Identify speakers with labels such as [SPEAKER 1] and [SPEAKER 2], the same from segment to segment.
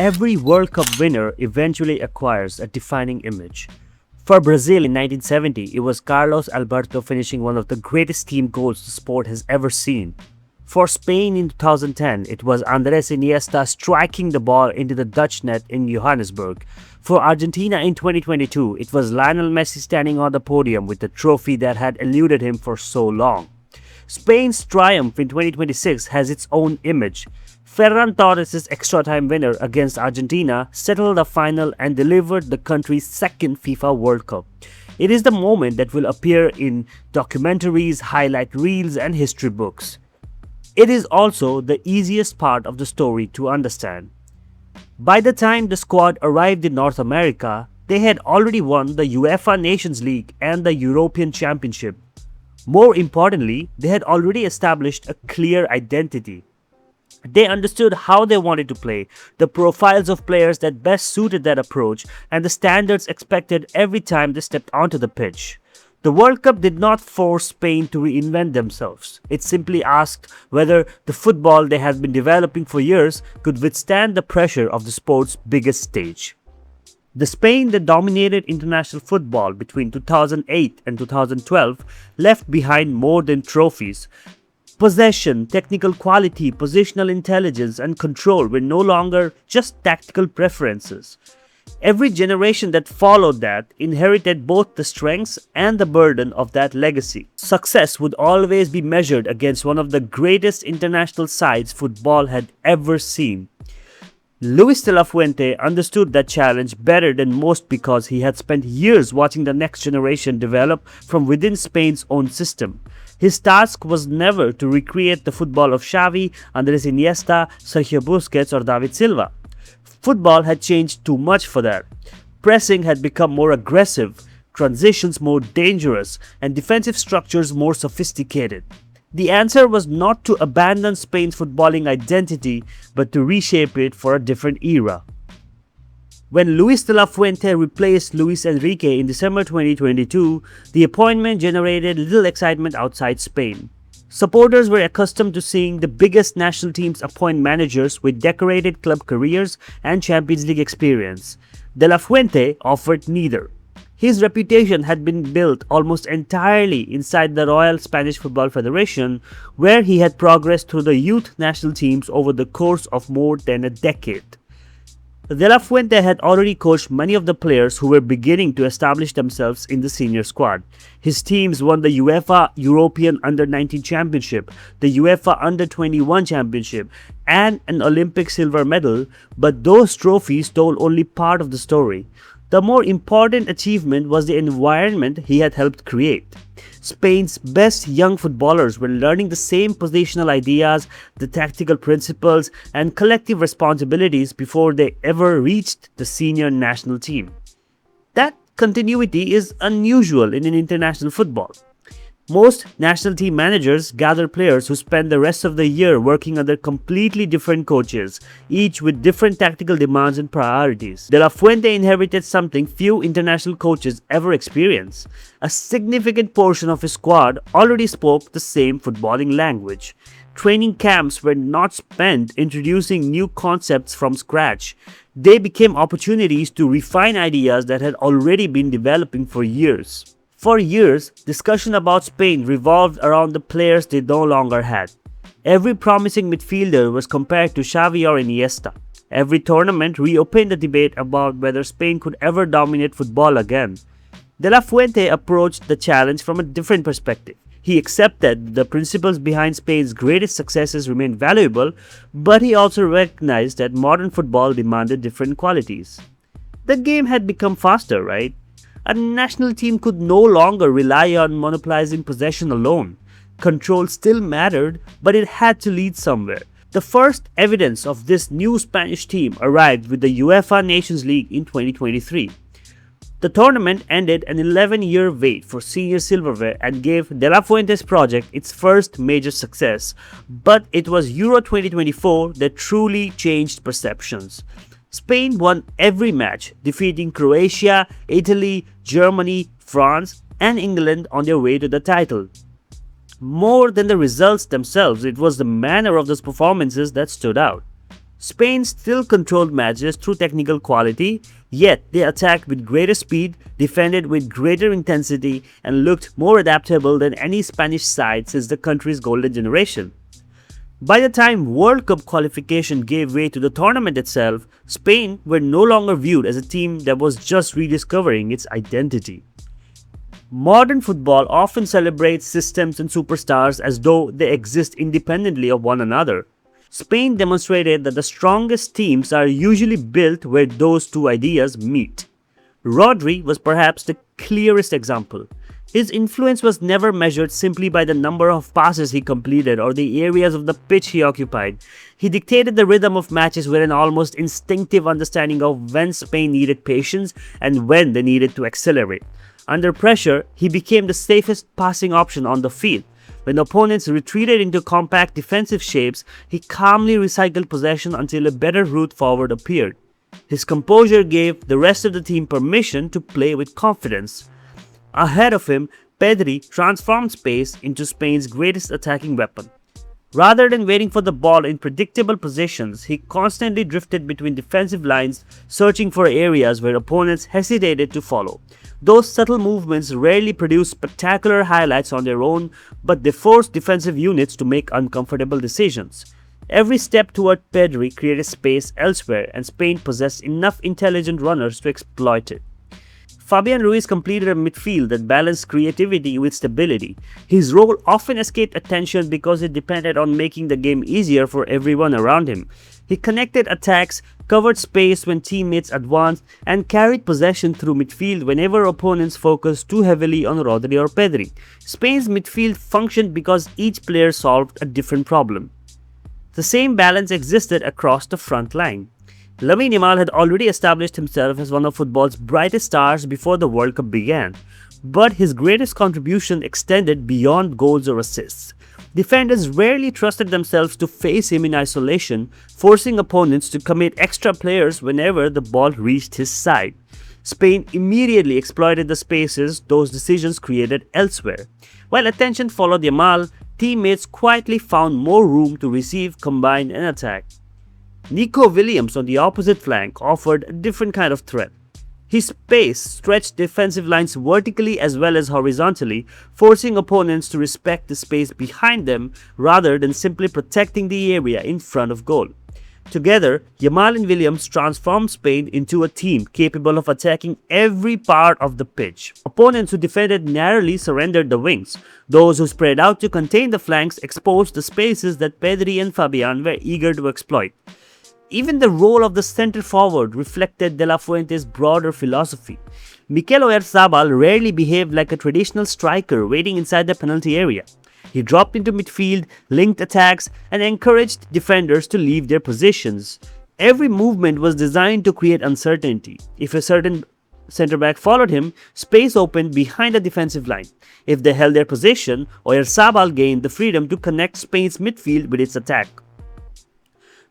[SPEAKER 1] Every World Cup winner eventually acquires a defining image. For Brazil in 1970, it was Carlos Alberto finishing one of the greatest team goals the sport has ever seen. For Spain in 2010, it was Andres Iniesta striking the ball into the Dutch net in Johannesburg. For Argentina in 2022, it was Lionel Messi standing on the podium with the trophy that had eluded him for so long. Spain's triumph in 2026 has its own image. Ferran Torres' extra-time winner against Argentina settled the final and delivered the country's second FIFA World Cup. It is the moment that will appear in documentaries, highlight reels, and history books. It is also the easiest part of the story to understand. By the time the squad arrived in North America, they had already won the UEFA Nations League and the European Championship. More importantly, they had already established a clear identity. They understood how they wanted to play, the profiles of players that best suited that approach, and the standards expected every time they stepped onto the pitch. The World Cup did not force Spain to reinvent themselves. It simply asked whether the football they had been developing for years could withstand the pressure of the sport's biggest stage. The Spain that dominated international football between 2008 and 2012 left behind more than trophies. Possession, technical quality, positional intelligence, and control were no longer just tactical preferences. Every generation that followed that inherited both the strengths and the burden of that legacy. Success would always be measured against one of the greatest international sides football had ever seen. Luis de La Fuente understood that challenge better than most because he had spent years watching the next generation develop from within Spain's own system. His task was never to recreate the football of Xavi, Andres Iniesta, Sergio Busquets, or David Silva. Football had changed too much for that. Pressing had become more aggressive, transitions more dangerous, and defensive structures more sophisticated. The answer was not to abandon Spain's footballing identity, but to reshape it for a different era. When Luis de La Fuente replaced Luis Enrique in December 2022, the appointment generated little excitement outside Spain. Supporters were accustomed to seeing the biggest national teams appoint managers with decorated club careers and Champions League experience. De La Fuente offered neither. His reputation had been built almost entirely inside the Royal Spanish Football Federation, where he had progressed through the youth national teams over the course of more than a decade. De La Fuente had already coached many of the players who were beginning to establish themselves in the senior squad. His teams won the UEFA European Under-19 Championship, the UEFA Under-21 Championship, and an Olympic silver medal, but those trophies told only part of the story. The more important achievement was the environment he had helped create. Spain's best young footballers were learning the same positional ideas, the tactical principles, and collective responsibilities before they ever reached the senior national team. That continuity is unusual in international football. Most national team managers gather players who spend the rest of the year working under completely different coaches, each with different tactical demands and priorities. De La Fuente inherited something few international coaches ever experience. A significant portion of his squad already spoke the same footballing language. Training camps were not spent introducing new concepts from scratch. They became opportunities to refine ideas that had already been developing for years. For years, discussion about Spain revolved around the players they no longer had. Every promising midfielder was compared to Xavi or Iniesta. Every tournament reopened the debate about whether Spain could ever dominate football again. De La Fuente approached the challenge from a different perspective. He accepted the principles behind Spain's greatest successes remained valuable, but he also recognized that modern football demanded different qualities. The game had become faster, right? A national team could no longer rely on monopolizing possession alone. Control still mattered, but it had to lead somewhere. The first evidence of this new Spanish team arrived with the UEFA Nations League in 2023. The tournament ended an 11-year wait for senior silverware and gave De La Fuente's project its first major success, but it was Euro 2024 that truly changed perceptions. Spain won every match, defeating Croatia, Italy, Germany, France, and England on their way to the title. More than the results themselves, it was the manner of those performances that stood out. Spain still controlled matches through technical quality, yet they attacked with greater speed, defended with greater intensity, and looked more adaptable than any Spanish side since the country's golden generation. By the time World Cup qualification gave way to the tournament itself, Spain were no longer viewed as a team that was just rediscovering its identity. Modern football often celebrates systems and superstars as though they exist independently of one another. Spain demonstrated that the strongest teams are usually built where those two ideas meet. Rodri was perhaps the clearest example. His influence was never measured simply by the number of passes he completed or the areas of the pitch he occupied. He dictated the rhythm of matches with an almost instinctive understanding of when Spain needed patience and when they needed to accelerate. Under pressure, he became the safest passing option on the field. When opponents retreated into compact defensive shapes, he calmly recycled possession until a better route forward appeared. His composure gave the rest of the team permission to play with confidence. Ahead of him, Pedri transformed space into Spain's greatest attacking weapon. Rather than waiting for the ball in predictable positions, he constantly drifted between defensive lines, searching for areas where opponents hesitated to follow. Those subtle movements rarely produce spectacular highlights on their own, but they forced defensive units to make uncomfortable decisions. Every step toward Pedri created space elsewhere, and Spain possessed enough intelligent runners to exploit it. Fabián Ruiz completed a midfield that balanced creativity with stability. His role often escaped attention because it depended on making the game easier for everyone around him. He connected attacks, covered space when teammates advanced, and carried possession through midfield whenever opponents focused too heavily on Rodri or Pedri. Spain's midfield functioned because each player solved a different problem. The same balance existed across the front line. Lamine Yamal had already established himself as one of football's brightest stars before the World Cup began, but his greatest contribution extended beyond goals or assists. Defenders rarely trusted themselves to face him in isolation, forcing opponents to commit extra players whenever the ball reached his side. Spain immediately exploited the spaces those decisions created elsewhere. While attention followed Yamal, teammates quietly found more room to receive, combine, and attack. Nico Williams on the opposite flank offered a different kind of threat. His pace stretched defensive lines vertically as well as horizontally, forcing opponents to respect the space behind them rather than simply protecting the area in front of goal. Together, Yamal and Williams transformed Spain into a team capable of attacking every part of the pitch. Opponents who defended narrowly surrendered the wings. Those who spread out to contain the flanks exposed the spaces that Pedri and Fabián were eager to exploit. Even the role of the centre forward reflected De La Fuente's broader philosophy. Mikel Oyarzabal rarely behaved like a traditional striker waiting inside the penalty area. He dropped into midfield, linked attacks, and encouraged defenders to leave their positions. Every movement was designed to create uncertainty. If a certain centre-back followed him, space opened behind the defensive line. If they held their position, Oyarzabal gained the freedom to connect Spain's midfield with its attack.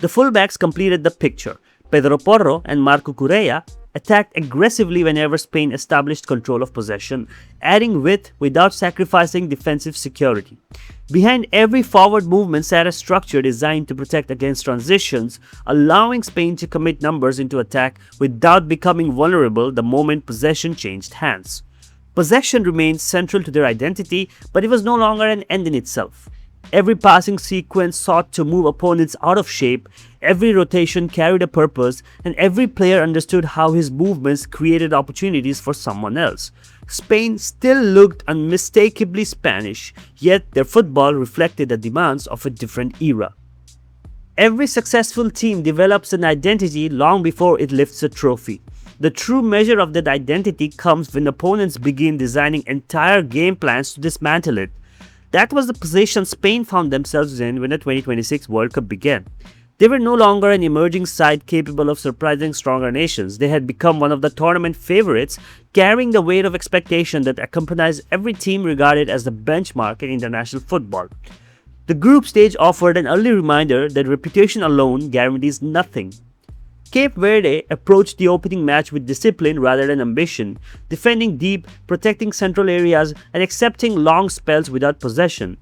[SPEAKER 1] The fullbacks completed the picture. Pedro Porro and Marco Correa attacked aggressively whenever Spain established control of possession, adding width without sacrificing defensive security. Behind every forward movement sat a structure designed to protect against transitions, allowing Spain to commit numbers into attack without becoming vulnerable the moment possession changed hands. Possession remained central to their identity, but it was no longer an end in itself. Every passing sequence sought to move opponents out of shape, every rotation carried a purpose, and every player understood how his movements created opportunities for someone else. Spain still looked unmistakably Spanish, yet their football reflected the demands of a different era. Every successful team develops an identity long before it lifts a trophy. The true measure of that identity comes when opponents begin designing entire game plans to dismantle it. That was the position Spain found themselves in when the 2026 World Cup began. They were no longer an emerging side capable of surprising stronger nations. They had become one of the tournament favorites, carrying the weight of expectation that accompanies every team regarded as the benchmark in international football. The group stage offered an early reminder that reputation alone guarantees nothing. Cape Verde approached the opening match with discipline rather than ambition, defending deep, protecting central areas, and accepting long spells without possession.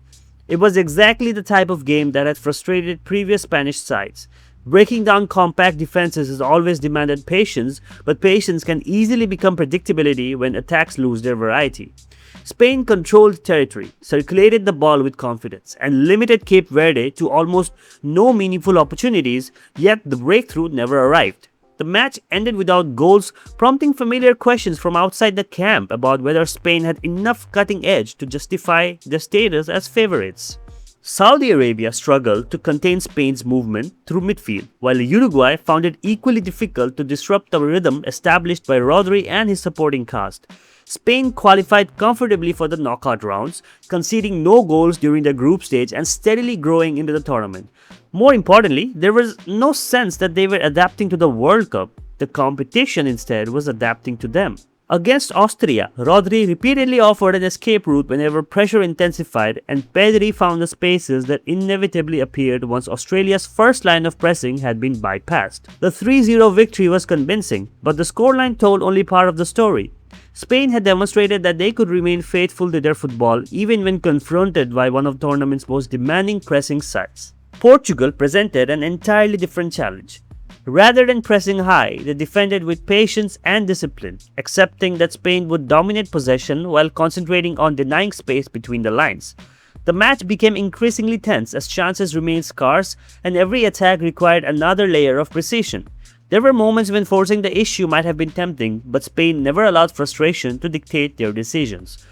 [SPEAKER 1] It was exactly the type of game that had frustrated previous Spanish sides. Breaking down compact defenses has always demanded patience, but patience can easily become predictability when attacks lose their variety. Spain controlled territory, circulated the ball with confidence, and limited Cape Verde to almost no meaningful opportunities, yet the breakthrough never arrived. The match ended without goals, prompting familiar questions from outside the camp about whether Spain had enough cutting edge to justify their status as favorites. Saudi Arabia struggled to contain Spain's movement through midfield, while Uruguay found it equally difficult to disrupt the rhythm established by Rodri and his supporting cast. Spain qualified comfortably for the knockout rounds, conceding no goals during the group stage and steadily growing into the tournament. More importantly, there was no sense that they were adapting to the World Cup. The competition instead was adapting to them. Against Austria, Rodri repeatedly offered an escape route whenever pressure intensified, and Pedri found the spaces that inevitably appeared once Australia's first line of pressing had been bypassed. The 3-0 victory was convincing, but the scoreline told only part of the story. Spain had demonstrated that they could remain faithful to their football even when confronted by one of the tournament's most demanding pressing sides. Portugal presented an entirely different challenge. Rather than pressing high, they defended with patience and discipline, accepting that Spain would dominate possession while concentrating on denying space between the lines. The match became increasingly tense as chances remained scarce and every attack required another layer of precision. There were moments when forcing the issue might have been tempting, but Spain never allowed frustration to dictate their decisions.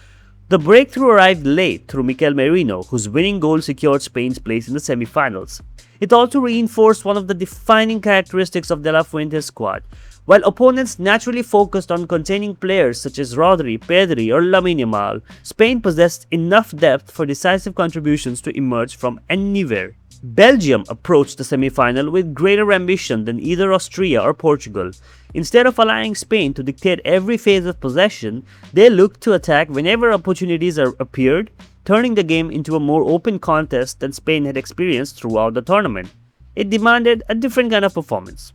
[SPEAKER 1] The breakthrough arrived late through Mikel Merino, whose winning goal secured Spain's place in the semi-finals. It also reinforced one of the defining characteristics of De La Fuente's squad. While opponents naturally focused on containing players such as Rodri, Pedri or Lamine Yamal, Spain possessed enough depth for decisive contributions to emerge from anywhere. Belgium approached the semi-final with greater ambition than either Austria or Portugal. Instead of allowing Spain to dictate every phase of possession, they looked to attack whenever opportunities appeared, turning the game into a more open contest than Spain had experienced throughout the tournament. It demanded a different kind of performance.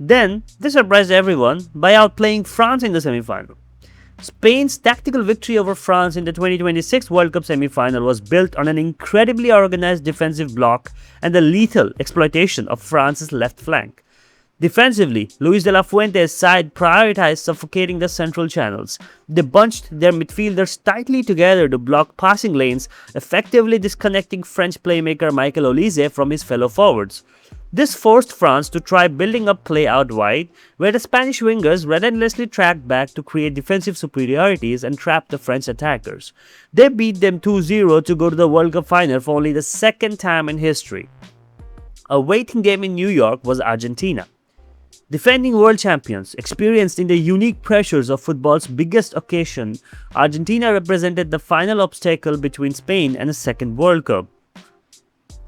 [SPEAKER 1] Then, they surprised everyone by outplaying France in the semi-final. Spain's tactical victory over France in the 2026 World Cup semi-final was built on an incredibly organized defensive block and the lethal exploitation of France's left flank. Defensively, Luis de La Fuente's side prioritized suffocating the central channels. They bunched their midfielders tightly together to block passing lanes, effectively disconnecting French playmaker Michael Olise from his fellow forwards. This forced France to try building up play out wide, where the Spanish wingers relentlessly tracked back to create defensive superiorities and trap the French attackers. They beat them 2-0 to go to the World Cup final for only the second time in history. A waiting game in New York was Argentina. Defending world champions, experienced in the unique pressures of football's biggest occasion, Argentina represented the final obstacle between Spain and a second World Cup.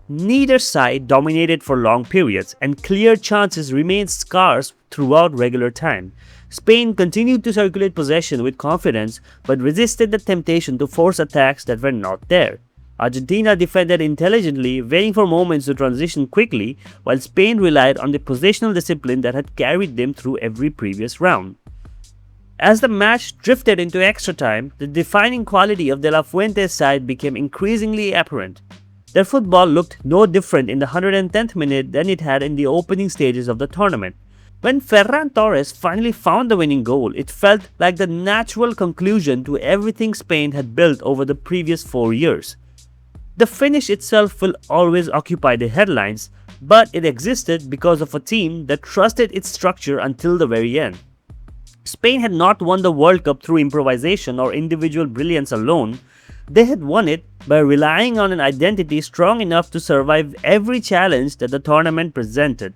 [SPEAKER 1] Neither side dominated for long periods, and clear chances remained scarce throughout regular time. Spain continued to circulate possession with confidence, but resisted the temptation to force attacks that were not there. Argentina defended intelligently, waiting for moments to transition quickly, while Spain relied on the positional discipline that had carried them through every previous round. As the match drifted into extra time, the defining quality of De La Fuente's side became increasingly apparent. Their football looked no different in the 110th minute than it had in the opening stages of the tournament. When Ferran Torres finally found the winning goal, it felt like the natural conclusion to everything Spain had built over the previous 4 years. The finish itself will always occupy the headlines, but it existed because of a team that trusted its structure until the very end. Spain had not won the World Cup through improvisation or individual brilliance alone. They had won it by relying on an identity strong enough to survive every challenge that the tournament presented.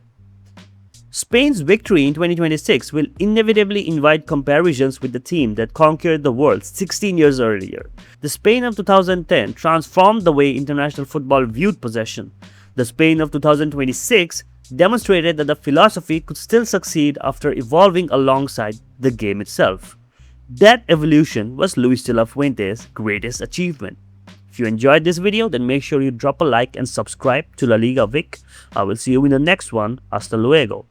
[SPEAKER 1] Spain's victory in 2026 will inevitably invite comparisons with the team that conquered the world 16 years earlier. The Spain of 2010 transformed the way international football viewed possession. The Spain of 2026 demonstrated that the philosophy could still succeed after evolving alongside the game itself. That evolution was Luis de La Fuente's greatest achievement. If you enjoyed this video, then make sure you drop a like and subscribe to La Liga Vic. I will see you in the next one. Hasta luego.